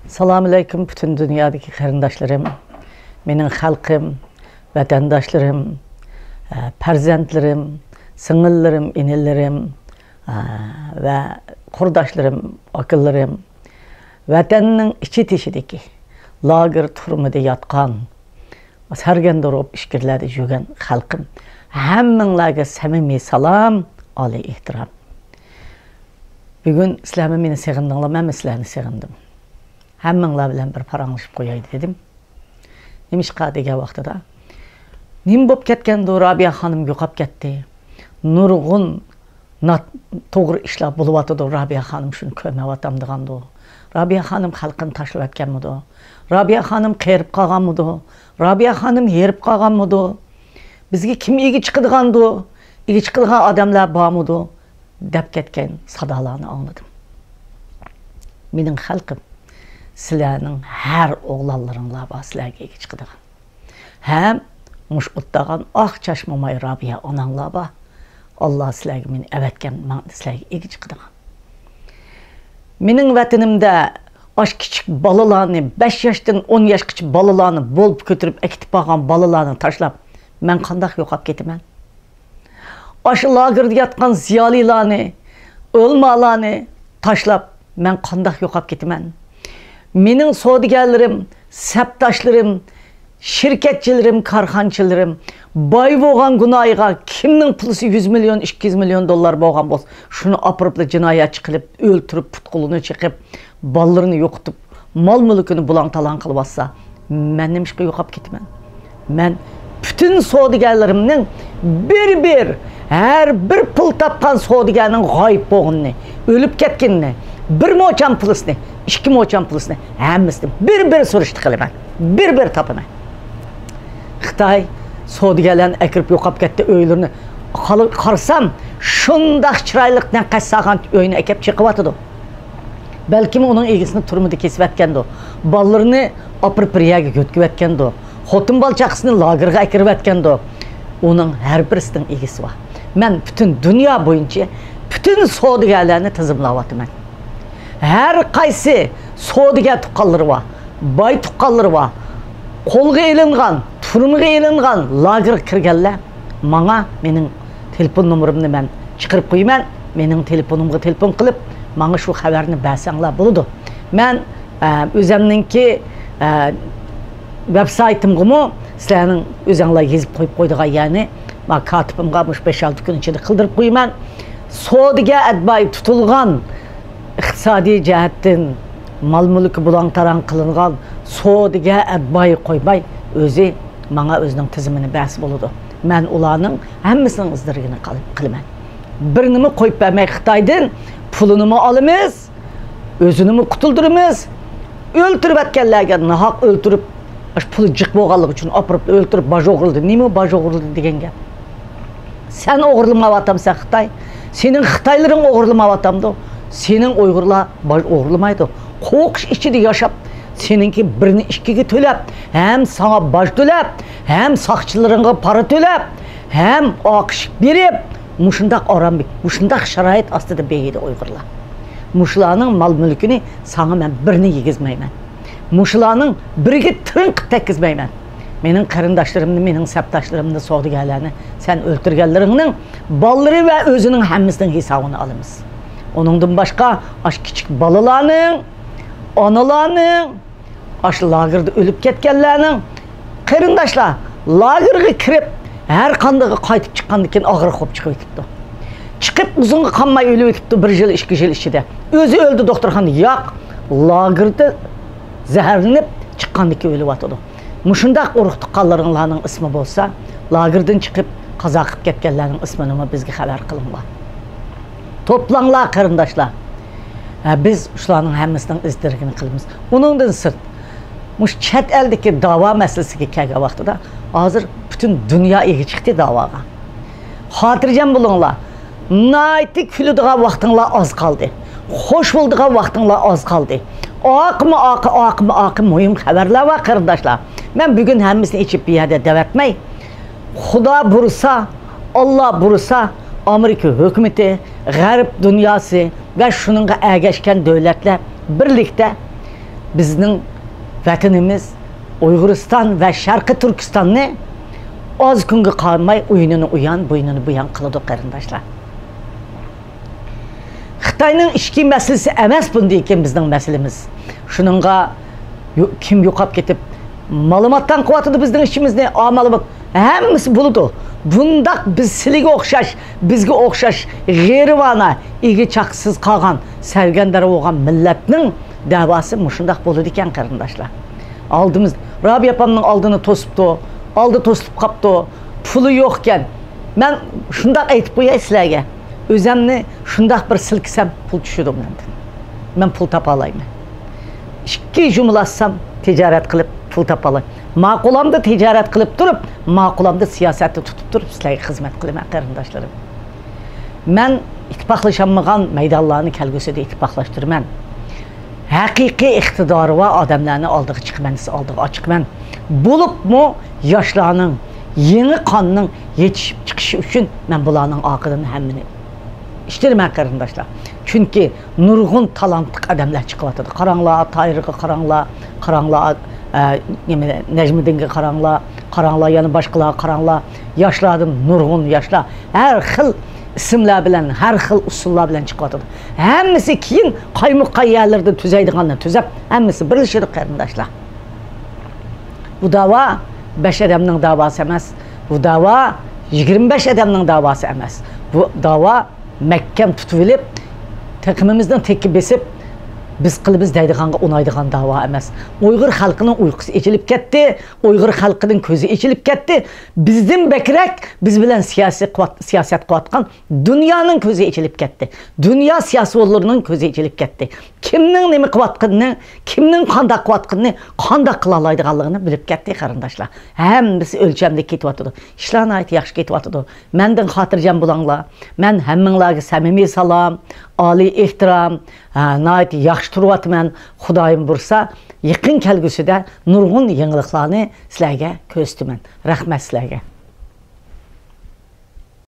Salam aleyküm bütün dünyadaki karındaşlarım, benim halkım, vatandaşlarım, perzentlerim, sınırlarım, inillerim ve kurdaşlarım, akıllarım, vatanın içi tişideki lager turmada yatkan, sargan durup işkirlerde jügen halkım, hemmenlarga samimi salam, ali ihtiram. Bugün İslam'ı meni seğindinler, ben İslam'ı seğindim. Hemmenler bilen bir paranlaşıp koyaydı dedim. Nemişqa degen vaqtida nim bop ketkendi, Rabia hanım yo'qop ketdi. Nurg'un to'g'ri ishlar bo'lyapti, Rabia hanım shuni ko'rmayaptam degandi. Rabia hanım xalqini tashlab ketganmidi? Rabia hanım qerib qolganmidi? Rabia hanım yerib qolganmidi? Bizga kim egi chiqadigandu? Egi chiqadigan odamlar bormidi? deb ketgan sadolarni angladim. Mening xalqim, sizlerning her oğlanlarınla sizlerge egi chiqadigan. Hem mush o'tdagan oq chashmamay Rabia onanglar bor. Allah sizlerge meni evetken, men sizlerge egi chiqadigan. Mening vatanimda aş kichik balalarni, 5 yoshdan 10 yoshgacha balalarni bo'lib ko'tirib ekitib olgan balalarni tashlab, men qanday yo'qolib ketaman? Aş lagerda yotgan ziyolilarni, o'lmalarni tashlab, men qanday yo'qolib ketaman? Mening savdogarlarim, saptaşlarım, şirketçilerim, karxançılarım, boy bo'lgan gunohiga kimning puli 100 milyon, 200 milyon dollar bo'lgan bo'lsa, shuni apırıp jinoyatchi qilib, o'ltirib, putqulini chiqib, bolalarni yo'qotib, mol mulkini bulang-talang qilib olsa, men nima ishga yo'qolib ketaman? Men bütün savdogarlarimning bir her bir pul topgan savdogarning g'oyib bo'lganini, o'lib ketganini, bir mo'cham pulisini, 2 mo'cham pulisini hammasini bir surishti qilaman. Bir topaman. Xitoy savdogarlarni akirib yo'qolib ketdi, uylarini qarsam, shundoq chiroyliqdan qassagan uyini akib chiqyotdi. Balkim uning egisini turmida kesib atgandi. Bolalarini opirpriyaga yo'tkiyotgandi. Xotin balchaqsini lagerga akirib atgandi. Uning har birisining egisi bor. Men bütün dünya bo'yicha bütün savdogarlarni tizimlayapman. Her qaysi savdogar tuqqanlari bor, boy tuqqanlari bor, qo'lga ilingan, turmuga ilingan lagerga kirganlar menga mening telefon nomerimni men chiqarib qo'yaman. Mening telefonimga telefon qilib, menga shu xabarni bersanglar bo'ladi. Men o'zimningki veb-saytimga sizlarning o'zinglar yozib qo'yib qo'ydigan, ya'ni men katibimga 5-6 kun ichida qildirib qo'yaman. Savdoga adbay tutilgan, iqtisodiy jihatdan mal mulki bulang-tarang qilingan savdoga adbay qo'ymay, o'zi menga o'zining tizimini bas bo'ladi. Men ularning hammasining izdirigini qilaman. Bir nima qo'yib bermay, Xitoydan pulini olamiz, o'zini qutuldiramiz, o'ltirib atganlarga nahaq o'ltirib, puli jiq bo'lganligi uchun opirib o'ltirib baj o'g'rildi. Nima baj o'g'rildi degan gap? Sen o'g'irlamayapsan Xitoy. Senin Xitoylaring o'g'irlamayapti. Senin Uygurlar baj o'g'irlamaydi. Qo'qish ichida yashab, seninki birini ikkiga to'lab, hem sana baj to'lab, hem saqchilaringga para to'lab, hem oqish berib, mushundaq oram, mushundaq sharoit ostida beyidi Uygurlar. Mushlarning mal mulkini sana men birini yegizmayman. Mushlarning biriga tinq tekizmayman. Mening qarindoshlarımni, mening saptaşlarımni, savdogarlarni sen o'ltirganlaringning bollari va o'zining hammasining hisobini olamiz. Onundan başqa aş kichik balalarning, onalarning, aş lagerda o'lib ketganlarning qarindoshlar lagerga kirib, har qanday qaytib chiqqandan keyin og'ir xo'p chiqib ketibdi. Chiqib uzunga qolmay o'lib ketibdi 1 yil, 2 yil ichida. O'zi o'ldi doktorxonada. Yo'q, lagerda zaharlanib chiqqandan keyin o'lib yotdi. Mushundaq urug' tuqqanlaringlarning ismi bo'lsa, lagerdan chiqib qazo qilib ketganlarning ismini bizga xabar qilinglar. Toplanglar qarindoshlar. Biz shularning hammasining izdirigini qilamiz. Uningdan sirt, mush chet eldagi da'vo masalasiga kelgan vaqtida hozir butun dunyo ega chiqdi da'voga. Xotirjam bo'linglar. Nayti kuladigan vaqtinglar oz qoldi. Xo'sh bo'ladigan vaqtinglar oz qoldi. Oqmi muhim xabarlar va qarindoshlar. Men bugun hammasini ichib bir yerda davatmay, Xudo bursa, Allah bursa, Amerika hükümeti, G'arb dunyosi ve şununla ergeçken devletler birlikte bizning vatanimiz Uyg'uriston va Sharqiy Turkistonni oz kunga qolmay o'yinini uyan, bo'ynini buyan qiladi qarindoshlar. Xitoyning ichki masalasi emas bunday ekan bizning masalamiz. Shuningga kim yo'qolib ketib, ma'lumotdan qilyotdi bizning ishimizni, ma'lumot hammasi bo'ladi. Bundaq biz sizga o'xshash, bizga o'xshash g'erivana, igi chaqsiz qolgan, sargandar bo'lgan millatning da'vosi mushundaq bo'ladi ekan qarindoshlar. Aldığımız, Rabiya apamның aldığını tosupdu, aldı tosup qapdı, pulu yo'qken. Ben şundaq aytib qo'yay sizlarga. Özümni şundaq bir silkisem pul tushadi mendan. Men pul tapa olayman. Ikki jumlatsam tijorat qilib pul tapa olayman. Ma'qulamda tijorat qilib turib, ma'qulamda siyosatni tutib turib sizlarga xizmat qilaman qarindoshlarim. Men ittifoqlashanmagan maydonlarni kelgusida ittifoqlashtirman. Haqiqiy iqtidori va odamlarni oldiga chiqman, oldiga ochiqman. Bo'libmi yoshlarning, yangi qonning yetishib chiqishi uchun men bularning oqidan hammini ishtirman qarindoshlar. Chunki nurg'un talantli odamlar chiqyapti. Qaranglar, Tayirga qaranglar, Necmiddinga qaranglar, yana boshqalar qaranglar. Yoshlardan nurg'un yoshlar har xil isimler bilen, her xil usullar bilen çıkıyordu. Hemmisi keyin qaymoqqa yerlerde tüzeydiğanını tüzep, hemmisi birleşirdi qarindoshlar. Bu dava 5 adamның davası emas. Bu dava 25 adamның davası emas. Bu dava Mekkem tutulip, takımımızdan teki besip, biz qilibbiz deydiğanga onaydigan dava emas. Uyghur xalqının uyqusu içilip ketdi, Uyghur xalqının ko'zi içilip ketdi. Bizden bekrek biz bilen siyaset qilayotgan dunyoning ko'zi içilip ketdi. Dünya siyosatçılarının ko'zi içilip ketdi. Kimning nima qilayotganini, kimning qanday qilayotganini, qanday qila oladiganligini bilib ketdi qarindoshlar. Hammasi o'lchamda ketyapti. Ishlar nihoyat yaxshi ketyapti. Mendan xotirjam bo'linglar. Men hammanglarga samimiy salom, oliy ehtirom, nihoyat yaxshi turyapman. Xudoyim bursa, yaqin kelgusida nurg'un yangiliklarni sizlarga ko'rsataman. Rahmat sizlarga.